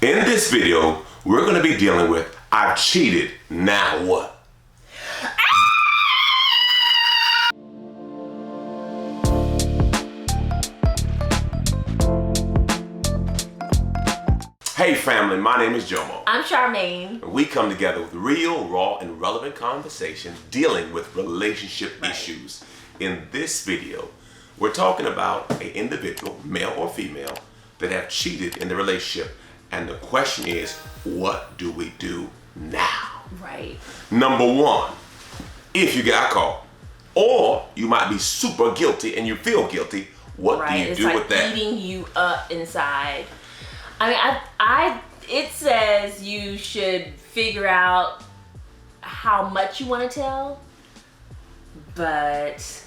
In this video, we're going to be dealing with I've cheated, now what? Hey family, my name is JOMO. I'm CHARMAINE. We come together with real, raw, and relevant conversations dealing with relationship issues. In this video, we're talking about an individual, male or female, that have cheated in the relationship. And the question is, what do we do now? Right. Number one, if you got caught, or you might be super guilty and you feel guilty, what do you do with that? It's like eating you up inside. I mean, it says you should figure out how much you want to tell, but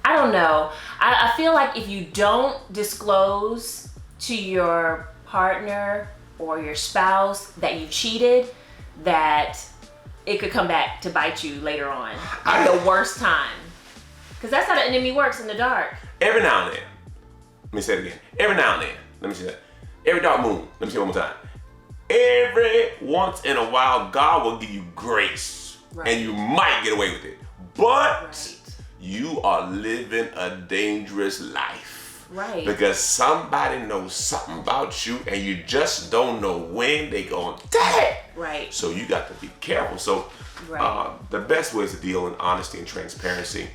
I don't know. I feel like if you don't disclose to your partner or your spouse that you cheated, that it could come back to bite you later on at the worst time. Because that's how the enemy works, in the dark. Every now and then, let me say it again. Every now and then, let me say that. Every dark moon, let me say it one more time. Every once in a while, God will give you grace, and you might get away with it. But you are living a dangerous life. Right. Because somebody knows something about you and you just don't know when they going to tell it. Right. So you got to be careful. So the best way is to deal in honesty and transparency.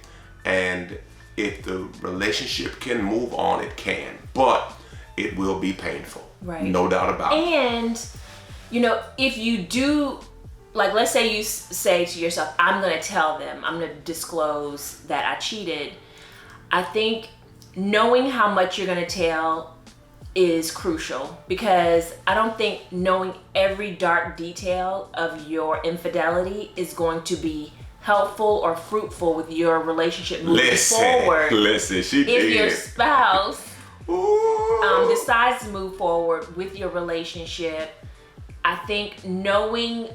And if the relationship can move on, it can. But it will be painful. Right. No doubt about it. And, you know, if you do, like, let's say you say to yourself, I'm going to tell them, I'm going to disclose that I cheated. I think knowing how much you're going to tell is crucial, because I don't think knowing every dark detail of your infidelity is going to be helpful or fruitful with your relationship moving forward. If your spouse decides to move forward with your relationship, I think knowing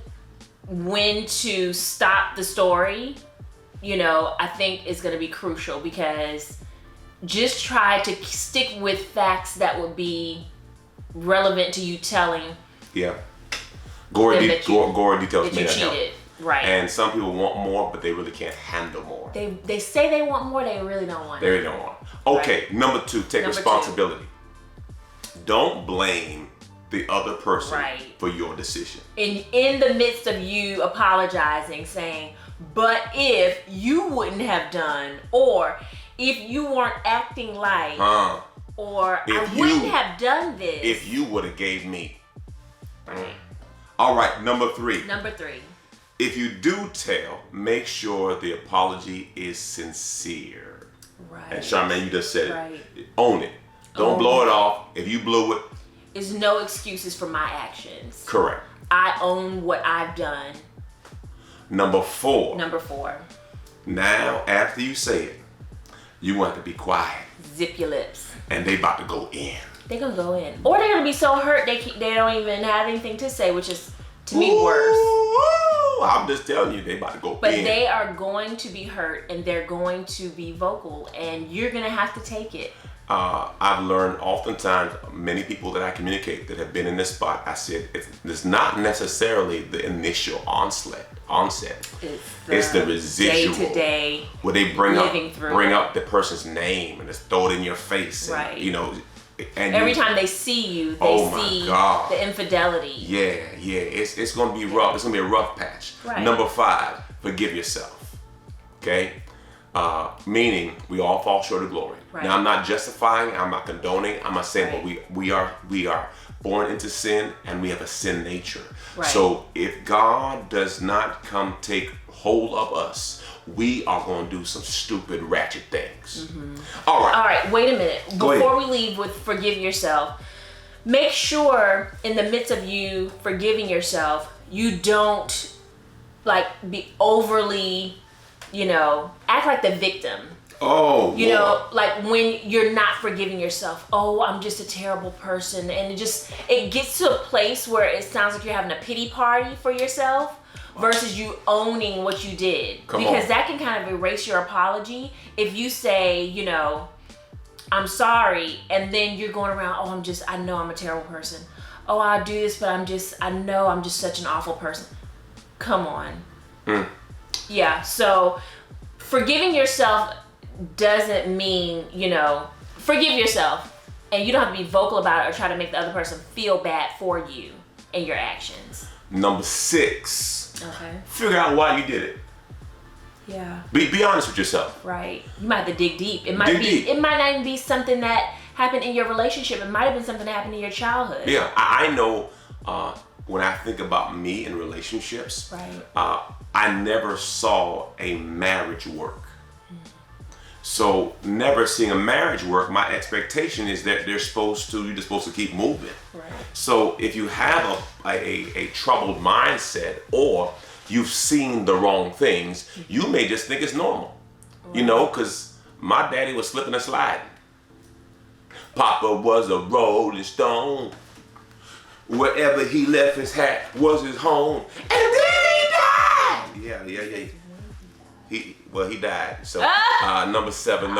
when to stop the story, you know, I think is going to be crucial, because just try to stick with facts that would be relevant to you telling. Yeah. Gory details may not help. Right. And some people want more, but they really can't handle more. They say they want more, they really don't want it. They really don't want it. Okay, number two, take responsibility. Don't blame the other person for your decision. In the midst of you apologizing, saying, but if you wouldn't have done, or if you weren't acting like, or I wouldn't have done this. If you would have gave me. All right, number three. If you do tell, make sure the apology is sincere. Right. And Charmaine, you just said it. Own it. Don't blow it off. If you blew it. There's no excuses for my actions. Correct. I own what I've done. Number four. Now, after you say it, you want to be quiet. Zip your lips. And they about to go in. They're going to go in. Or they're going to be so hurt they don't even have anything to say, which is, to me, worse. I'm just telling you, they about to go in. But they are going to be hurt, and they're going to be vocal, and you're going to have to take it. I've learned oftentimes, many people that I communicate that have been in this spot, I said, it's not necessarily the initial onset. It's the residual. Day-to-day where they bring up the person's name and just throw it in your face. Right. And, you know, and every time they see you, they see the infidelity. Yeah. It's going to be rough. It's going to be a rough patch. Right. Number 5, forgive yourself. Okay? Meaning we all fall short of glory. Right. Now I'm not justifying, I'm not condoning, I'm not saying, but we are born into sin and we have a sin nature. Right. So if God does not come take hold of us, we are going to do some stupid, ratchet things. All right, wait a minute. Before we leave with forgive yourself, make sure in the midst of you forgiving yourself, you don't be overly, act like the victim. You know, like when you're not forgiving yourself, I'm just a terrible person. And it gets to a place where it sounds like you're having a pity party for yourself versus you owning what you did. Because that can kind of erase your apology. If you say, I'm sorry, and then you're going around, I know I'm a terrible person. oh, I'll do this, but I know I'm just such an awful person. Come on. Yeah, so forgiving yourself doesn't mean, forgive yourself, and you don't have to be vocal about it or try to make the other person feel bad for you and your actions. Number 6. Okay. Figure out why you did it. Yeah. Be honest with yourself. Right. You might have to dig deep. It might not even be something that happened in your relationship. It might have been something that happened in your childhood. Yeah, I know when I think about me in relationships, right. I never saw a marriage work. So never seeing a marriage work, my expectation is that you're just supposed to keep moving. Right. So if you have a troubled mindset, or you've seen the wrong things, you may just think it's normal. Right. Because my daddy was slipping and sliding. Papa was a rolling stone. Wherever he left his hat was his home. And then he died. Yeah. He died. So number 7.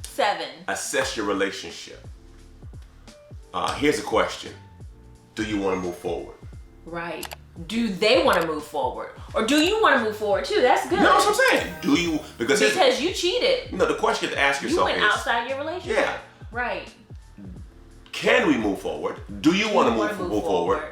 7. Assess your relationship. Here's a question. Do you want to move forward? Right. Do they want to move forward? Or do you want to move forward too? That's good. No, that's what I'm saying. Do you? Because you cheated. No, the question to ask yourself is. You went outside your relationship. Yeah. Right. Can we move forward? Do you want to move forward?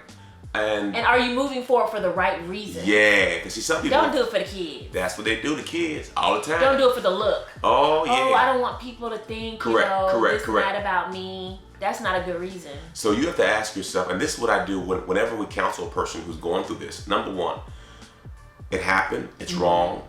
And are you moving forward for the right reason? Yeah, because see, some people don't do it for the kids. That's what they do to kids all the time. Don't do it for the look. Oh yeah. Oh, I don't want people to think correct. This is not about me. That's not a good reason. So you have to ask yourself, and this is what I do whenever we counsel a person who's going through this. Number 1, it happened. It's wrong.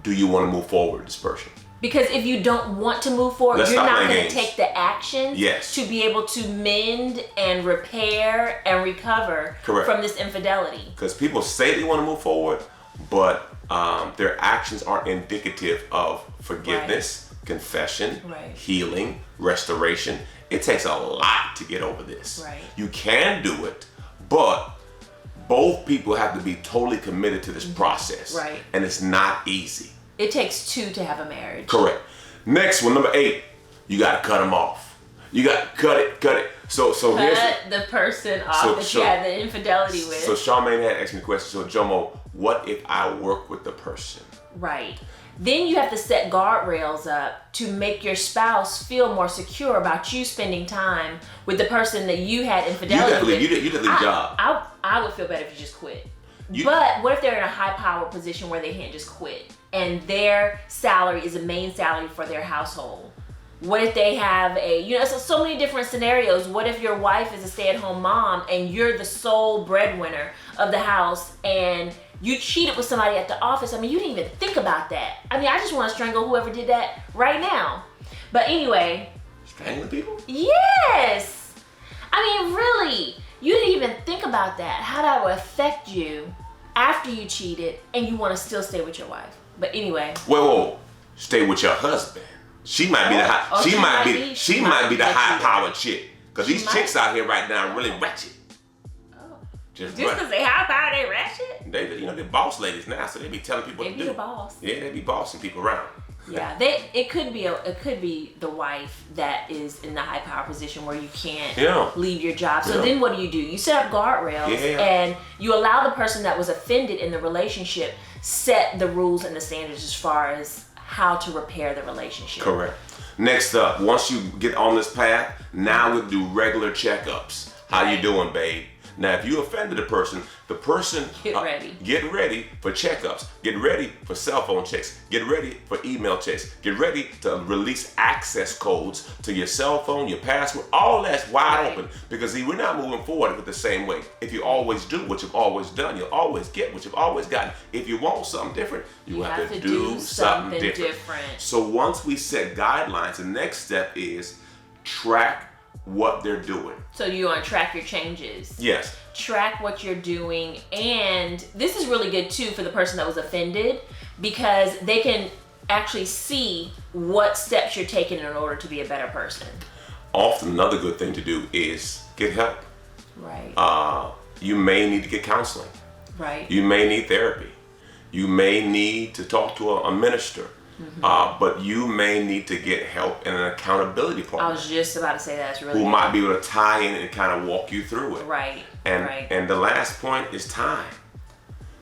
Do you want to move forward with this person? Because if you don't want to move forward, you're not going to take the actions to be able to mend and repair and recover from this infidelity. Because people say they want to move forward, but their actions aren't indicative of forgiveness, confession, healing, restoration. It takes a lot to get over this. Right. You can do it, but both people have to be totally committed to this process. Right. And it's not easy. It takes 2 to have a marriage. Correct. Next one, number 8, you got to cut them off. You got to cut it. So here's the person off that you had the infidelity with. So Charmaine had asked me a question. So JOMO, what if I work with the person? Right. Then you have to set guardrails up to make your spouse feel more secure about you spending time with the person that you had infidelity with. You did the job. I would feel better if you just quit. But what if they're in a high power position where they can't just quit and their salary is the main salary for their household? What if they have so many different scenarios. What if your wife is a stay-at-home mom and you're the sole breadwinner of the house and you cheated with somebody at the office? I mean, you didn't even think about that. I mean, I just want to strangle whoever did that right now. But anyway. Strangling people? Yes. I mean, really. You didn't even think about that. How that would affect you after you cheated and you want to still stay with your wife. But anyway. Whoa. Stay with your husband. She might be the high. She might be the high-powered chick. Because these chicks out here right now are really ratchet. Just because they high power, they ratchet? They're boss ladies now, so they be telling people what to do. They be the boss. Yeah, they be bossing people around. Yeah, it could be the wife that is in the high power position where you can't leave your job. So then what do? You set up guardrails and you allow the person that was offended in the relationship set the rules and the standards as far as how to repair the relationship. Correct. Next up, once you get on this path, now we'll do regular checkups. How you doing, babe? Now, if you offended the person get ready. Get ready for checkups. Get ready for cell phone checks. Get ready for email checks. Get ready to release access codes to your cell phone, your password. All that's wide open because we're not moving forward with the same way. If you always do what you've always done, you'll always get what you've always gotten. If you want something different, you have to do something different. So once we set guidelines, the next step is track what they're doing. So you want to track your changes. Yes. Track what you're doing. And this is really good too for the person that was offended because they can actually see what steps you're taking in order to be a better person. Often another good thing to do is get help. Right. You may need to get counseling. Right. You may need therapy. You may need to talk to a minister. but you may need to get help in an accountability partner. I was just about to say that's really who might be able to tie in and kind of walk you through it. Right. And the last point is time.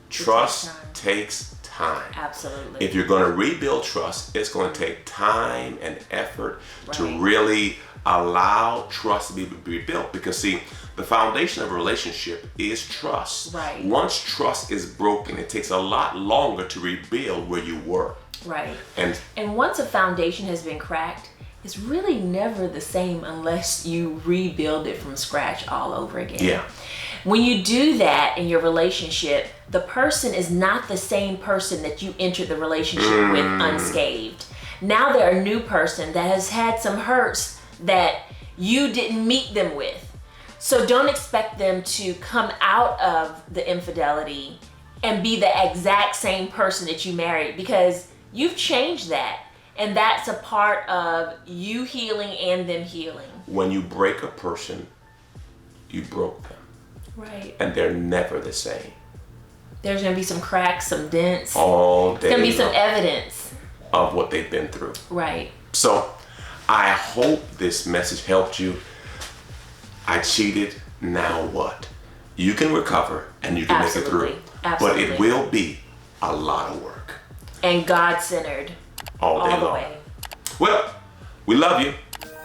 Trust takes time. Absolutely. If you're going to rebuild trust, it's going to take time and effort to really allow trust to be rebuilt. Because see, the foundation of a relationship is trust. Right. Once trust is broken, it takes a lot longer to rebuild where you were. Right. And once a foundation has been cracked, it's really never the same unless you rebuild it from scratch all over again. Yeah. When you do that in your relationship, the person is not the same person that you entered the relationship with unscathed. Now they're a new person that has had some hurts that you didn't meet them with. So don't expect them to come out of the infidelity and be the exact same person that you married, because you've changed that. And that's a part of you healing and them healing. when you break a person, you broke them. Right. And they're never the same. There's going to be some cracks, some dents. All day. There's going to be some evidence of what they've been through. Right. So I hope this message helped you. I cheated, now what? You can recover and you can make it through. Absolutely. But it will be a lot of work. And God-centered. All day long. The way. Well, we love you.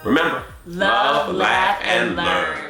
Remember, love, laugh, and learn.